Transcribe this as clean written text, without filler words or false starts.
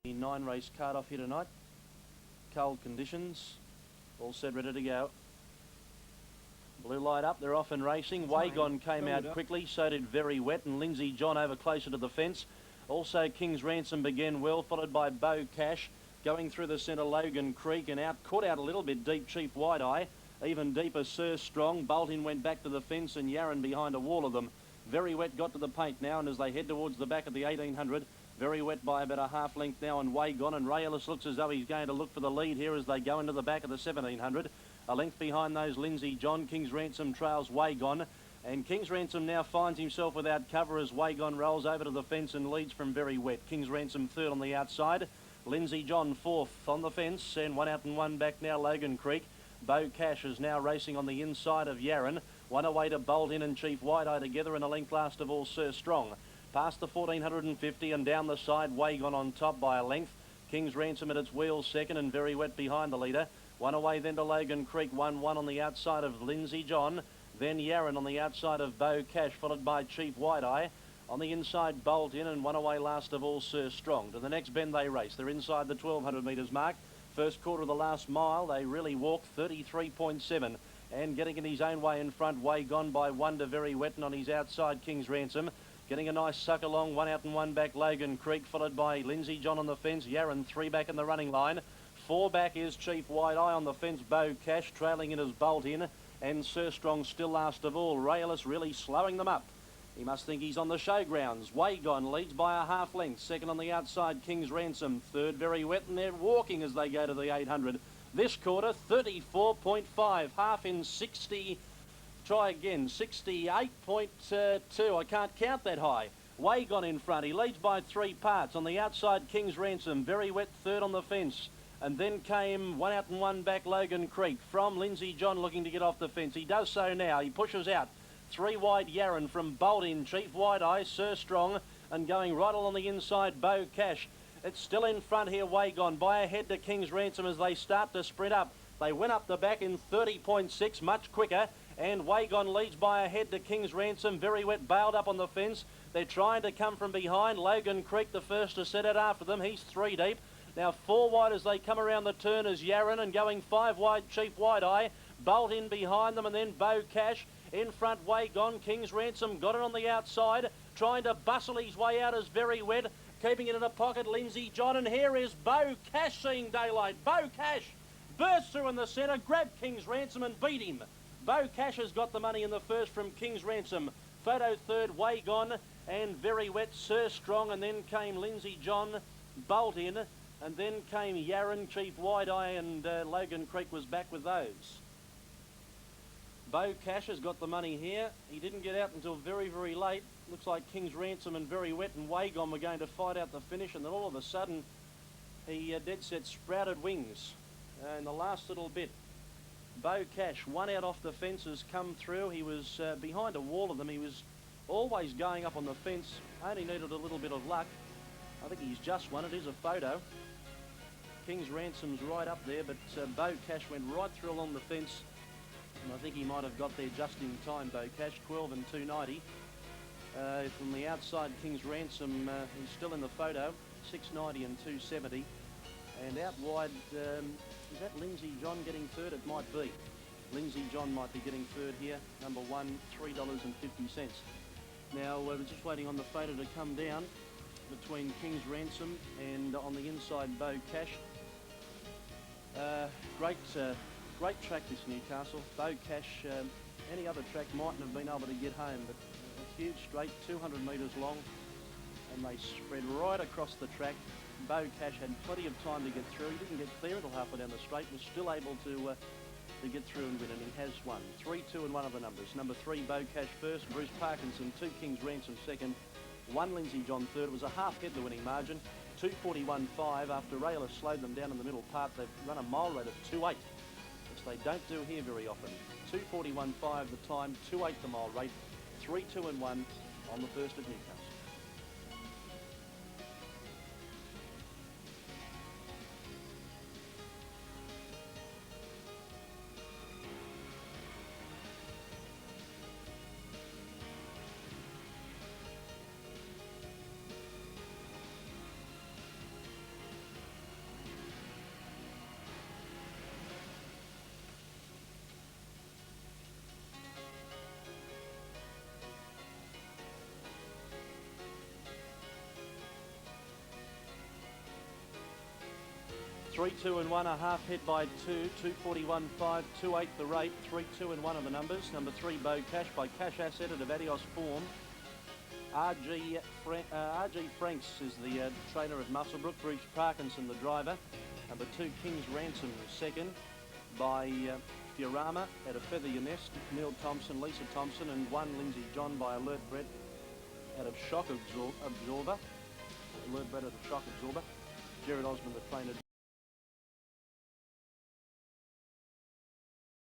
The 9-race card off here tonight. Cold conditions, all set, ready to go. Blue light up, they're off and racing. Wagon came out quickly, so did Very Wet, and Lindsay John over closer to the fence. Also King's Ransom began well, followed by Beau Cash. Going through the centre, Logan Creek, and out, caught out a little bit deep, Chief Wide Eye. Even deeper, Sir Strong. Bolton went back to the fence, and Yarran behind a wall of them. Very Wet got to the paint now, and as they head towards the back of the 1800, Very Wet by about a half length now, and Wagon, and Rayless looks as though he's going to look for the lead here as they go into the back of the 1700. A length behind those, Lindsay John. King's Ransom trails Wagon, and King's Ransom now finds himself without cover as Wagon rolls over to the fence and leads from Very Wet. King's Ransom third on the outside. Lindsay John fourth on the fence, and one out and one back now, Logan Creek. Beau Cash is now racing on the inside of Yarran. One away to Bolt In and Chief Wide Eye together, and a length last of all, Sir Strong. Past the 1450 and down the side, Wagon on top by a length. King's Ransom at its wheels second, and Very Wet behind the leader. One away then to Logan Creek, 1-1 on the outside of Lindsay John. Then Yarran on the outside of Beau Cash, followed by Chief Wide Eye. On the inside, Bolt In, and one away last of all, Sir Strong. To the next bend they race. They're inside the 1200 metres mark. First quarter of the last mile, they really walk 33.7. And getting in his own way in front, way gone by one to Very Wet, and on his outside, King's Ransom. Getting a nice suck along, one out and one back, Logan Creek, followed by Lindsay John on the fence. Yarran three back in the running line. Four back is Chief Wide Eye on the fence, Beau Cash trailing in as Bolt In, and Sir Strong still last of all. Rayless really slowing them up. He must think he's on the showgrounds. Wagon leads by a half length. Second on the outside, King's Ransom. Third, Very Wet, and they're walking as they go to the 800. This quarter, 34.5, half in 60. Try again, 68.2. I can't count that high. Wagon in front. He leads by 3 parts. On the outside, King's Ransom. Very Wet, third on the fence. And then came one out and one back, Logan Creek, from Lindsay John looking to get off the fence. He does so now. He pushes out. 3 wide, Yarran from Bolt In, Chief Wide Eye, Sir Strong, and going right along the inside, Beau Cash. It's still in front here, Wagon, by a head to King's Ransom as they start to sprint up. They went up the back in 30.6, much quicker, and Wagon leads by a head to King's Ransom. Very Wet bailed up on the fence. They're trying to come from behind. Logan Creek, the first to set it after them. He's 3 deep. Now 4 wide as they come around the turn is Yarran, and going 5 wide, Chief Wide Eye. Bolt In behind them, and then Beau Cash. In front, Wagon. King's Ransom got it on the outside, trying to bustle his way out as Very Wet. Keeping it in a pocket, Lindsay John, and here is Beau Cash seeing daylight. Beau Cash bursts through in the centre, grabbed King's Ransom and beat him. Beau Cash has got the money in the first from King's Ransom. Photo third, Wagon, and Very Wet, Sir Strong, and then came Lindsay John, Bolt In, and then came Yarran, Chief Wide Eye, and Logan Creek was back with those. Beau Cash has got the money here. He didn't get out until very, very late. Looks like King's Ransom and Very Wet and Wagon were going to fight out the finish, and then all of a sudden he dead set sprouted wings. In the last little bit, Beau Cash, one out off the fence, has come through. He was behind a wall of them. He was always going up on the fence. Only needed a little bit of luck. I think he's just won. It is a photo. King's Ransom's right up there, but Beau Cash went right through along the fence. And I think he might have got there just in time, Beau Cash, 12 and 290. From the outside, King's Ransom, he's still in the photo, 690 and 270. And out wide, is that Lindsay John getting third? It might be. Lindsay John might be getting third here, number 1, $3.50. Now, we're just waiting on the photo to come down between King's Ransom and on the inside, Beau Cash. Great track, this Newcastle. Beau Cash, any other track mightn't have been able to get home, but a huge straight, 200 metres long, and they spread right across the track. Beau Cash had plenty of time to get through. He didn't get clear until halfway down the straight, was still able to get through and win, and he has won. 3, 2 and 1 of the numbers. Number 3, Beau Cash first, Bruce Parkinson, 2 King's Ransom second, 1 Lindsay John third. It was a half head the winning margin, 2:41.5. After Rayless slowed them down in the middle part, they've run a mile rate of 2:8. They don't do here very often. 2:41.5 the time, 2:8 the mile rate, 3, 2 and 1 on the first at Newcastle. 3, 2 and 1, a half hit by 2, 241, 5, 2, 8 the rate, 3, 2 and 1 are the numbers. Number 3, Beau Cash by Cash Asset at Adios form. RG Franks is the trainer at Muswellbrook. Bruce Parkinson, the driver. Number 2, King's Ransom, second by Fiorama at A Feather Your Nest. Neil Thompson, Lisa Thompson, and 1, Lindsay John by Alert Brett out of Shock Absorber. Alert Brett out of Shock Absorber. Jared Osmond, the trainer.